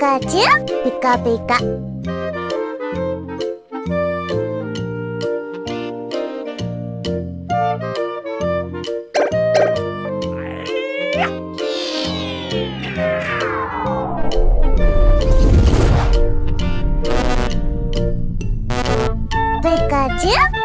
Pikachu, pika pika. Pikachu.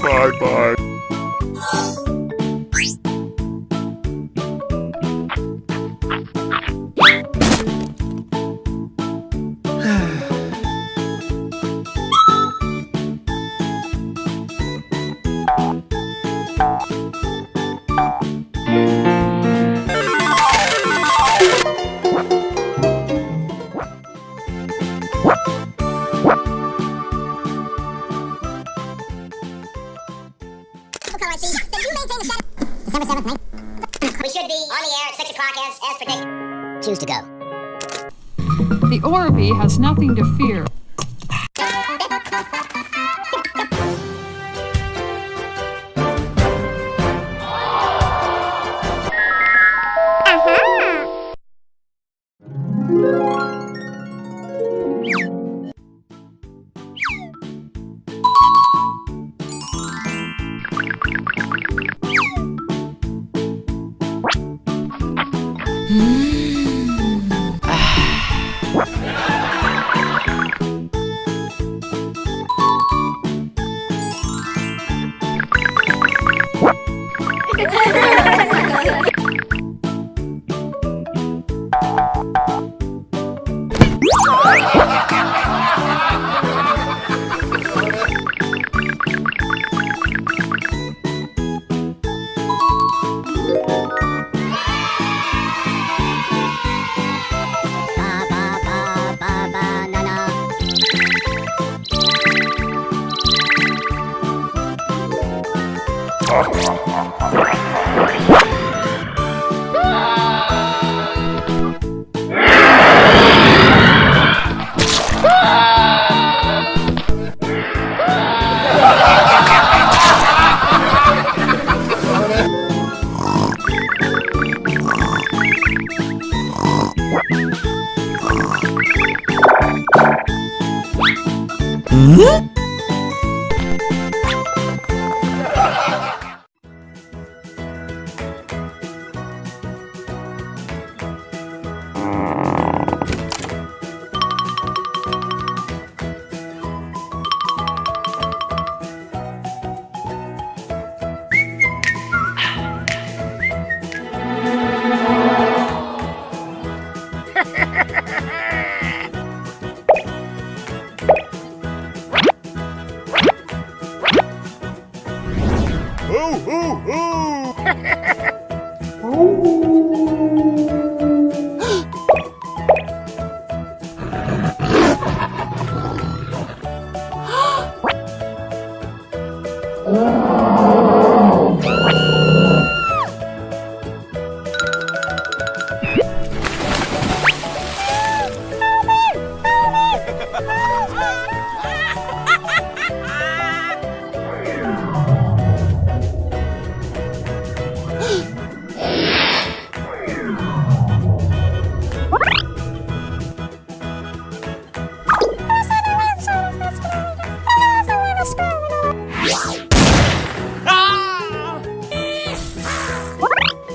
Bye-bye. December 7th, night. We should be on the air at 6 o'clock as predicted. Choose to go. The Orby has nothing to fear.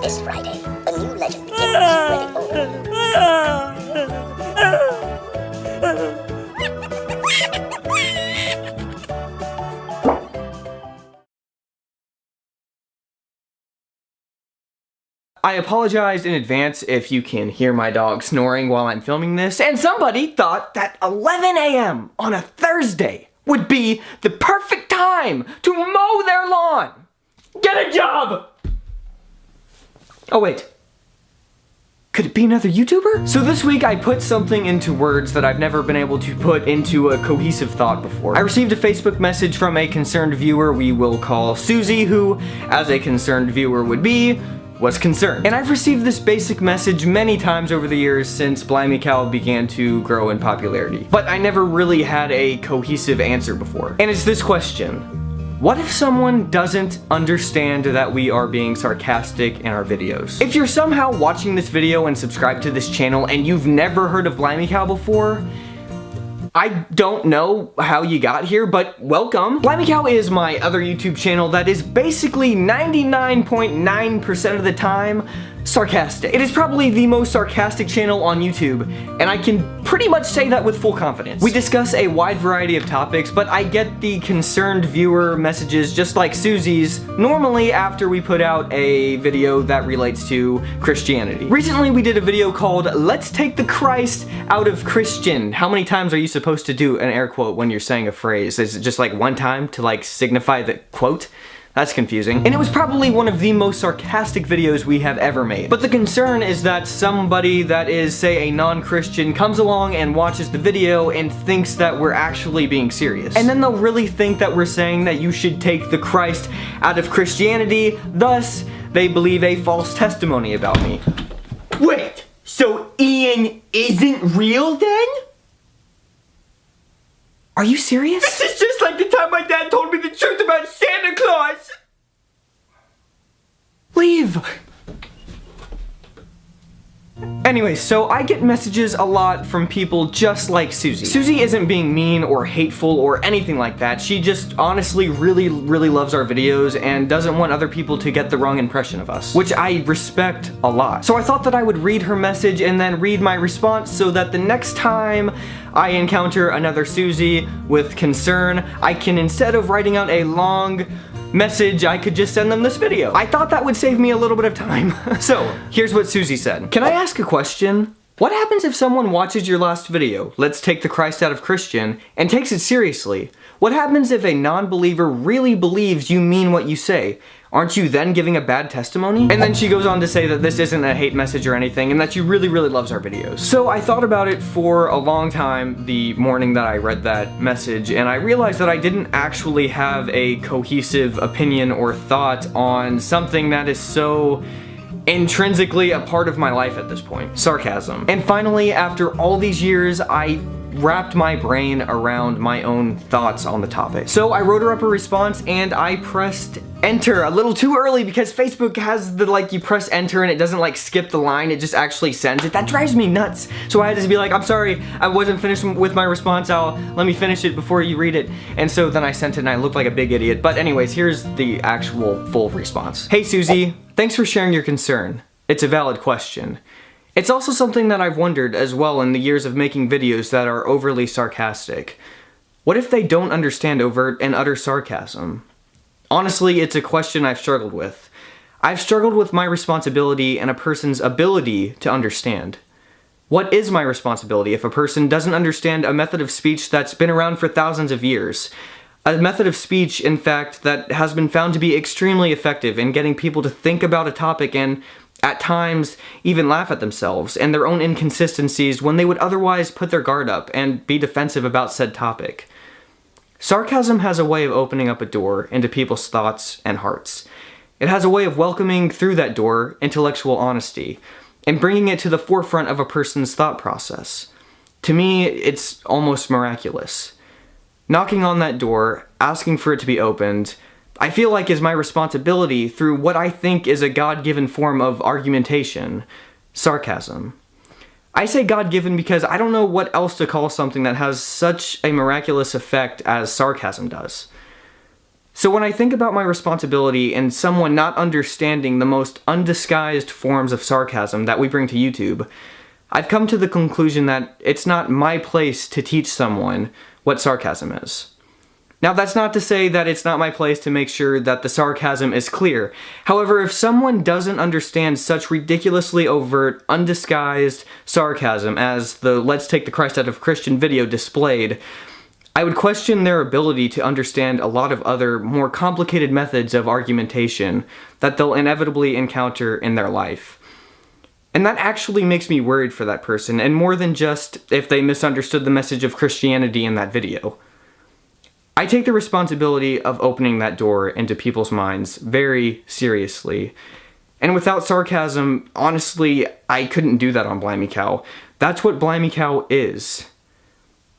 This Friday, a new legend begins. Ready, I apologize in advance if you can hear my dog snoring while I'm filming this, and somebody thought that 11 a.m. on a Thursday would be the perfect time to mow their lawn. Get a job! Oh wait, could it be another YouTuber? So this week I put something into words that I've never been able to put into a cohesive thought before. I received a Facebook message from a concerned viewer we will call Susie, who, as a concerned viewer would be, was concerned. And I've received this basic message many times over the years since Blimey began to grow in popularity. But I never really had a cohesive answer before. And it's this question. What if someone doesn't understand that we are being sarcastic in our videos? If you're somehow watching this video and subscribed to this channel and you've never heard of Blimey before, I don't know how you got here, but welcome. Blimey is my other YouTube channel that is basically 99.9% of the time sarcastic. It is probably the most sarcastic channel on YouTube, and I can pretty much say that with full confidence. We discuss a wide variety of topics, but I get the concerned viewer messages just like Susie's normally after we put out a video that relates to Christianity. Recently we did a video called Let's Take the Christ Out of Christian. How many times are you supposed to do an air quote when you're saying a phrase? Is it just like one time to like signify the quote? That's confusing. And it was probably one of the most sarcastic videos we have ever made. But the concern is that somebody that is, say, a non-Christian comes along and watches the video and thinks that we're actually being serious. And then they'll really think that we're saying that you should take the Christ out of Christianity, thus they believe a false testimony about me. Wait, so Ian isn't real then? Are you serious? This is just like the time my dad told me the truth about Santa Claus! Leave! Anyway, so I get messages a lot from people just like Susie. Susie isn't being mean or hateful or anything like that. She just honestly really loves our videos and doesn't want other people to get the wrong impression of us, which I respect a lot. So I thought that I would read her message and then read my response so that the next time I encounter another Susie with concern, I can, instead of writing out a long message, I could just send them this video. I thought that would save me a little bit of time. So, here's what Susie said. Can I ask a question? What happens if someone watches your last video, Let's Take the Christ Out of Christian, and takes it seriously? What happens if a non-believer really believes you mean what you say? aren't you then giving a bad testimony? And then she goes on to say that this isn't a hate message or anything and that she really, really loves our videos. So I thought about it for a long time the morning that I read that message, and I realized that I didn't actually have a cohesive opinion or thought on something that is so intrinsically a part of my life at this point. Sarcasm. And finally, after all these years, I wrapped my brain around my own thoughts on the topic. So I wrote her up a response and I pressed enter a little too early because Facebook has the you press enter and it doesn't skip the line, it just actually sends it. That drives me nuts. So I had to be like, I'm sorry, I wasn't finished with my response, let me finish it before you read it. And so then I sent it and I looked like a big idiot. But anyways, here's the actual full response. Hey Susie, thanks for sharing your concern. It's a valid question. It's also something that I've wondered as well in the years of making videos that are overly sarcastic. What if they don't understand overt and utter sarcasm? Honestly, it's a question I've struggled with. I've struggled with my responsibility and a person's ability to understand. What is my responsibility if a person doesn't understand a method of speech that's been around for thousands of years? A method of speech, in fact, that has been found to be extremely effective in getting people to think about a topic and at times even laugh at themselves and their own inconsistencies when they would otherwise put their guard up and be defensive about said topic. Sarcasm has a way of opening up a door into people's thoughts and hearts. It has a way of welcoming through that door intellectual honesty and bringing it to the forefront of a person's thought process. To me, it's almost miraculous. Knocking on that door, asking for it to be opened, I feel like is my responsibility through what I think is a God-given form of argumentation, sarcasm. I say God-given because I don't know what else to call something that has such a miraculous effect as sarcasm does. So when I think about my responsibility in someone not understanding the most undisguised forms of sarcasm that we bring to YouTube, I've come to the conclusion that it's not my place to teach someone what sarcasm is. Now, that's not to say that it's not my place to make sure that the sarcasm is clear. However, if someone doesn't understand such ridiculously overt, undisguised sarcasm as the Let's Take the Christ Out of Christian video displayed, I would question their ability to understand a lot of other, more complicated methods of argumentation that they'll inevitably encounter in their life. And that actually makes me worried for that person, and more than just if they misunderstood the message of Christianity in that video. I take the responsibility of opening that door into people's minds very seriously. And without sarcasm, honestly, I couldn't do that on Blimey Cow. That's what Blimey Cow is.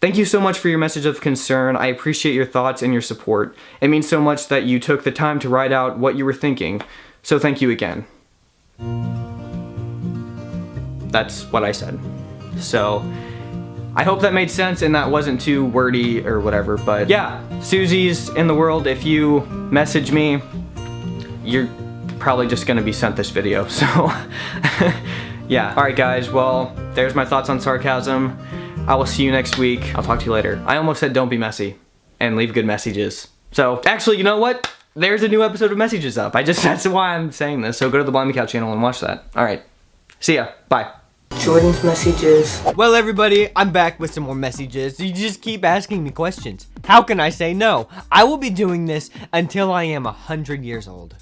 Thank you so much for your message of concern. I appreciate your thoughts and your support. It means so much that you took the time to write out what you were thinking. So thank you again. That's what I said. So I hope that made sense and that wasn't too wordy or whatever, but yeah, Susie's in the world. If you message me, you're probably just gonna be sent this video, so yeah. Alright guys, well, there's my thoughts on sarcasm. I will see you next week. I'll talk to you later. I almost said don't be messy and leave good messages. So actually, you know what? There's a new episode of Messages up. That's why I'm saying this, so go to the Blimey Cow channel and watch that. Alright, see ya, bye. Jordan's messages. Well, everybody, I'm back with some more messages. You just keep asking me questions. How can I say no? I will be doing this until I am 100 years old.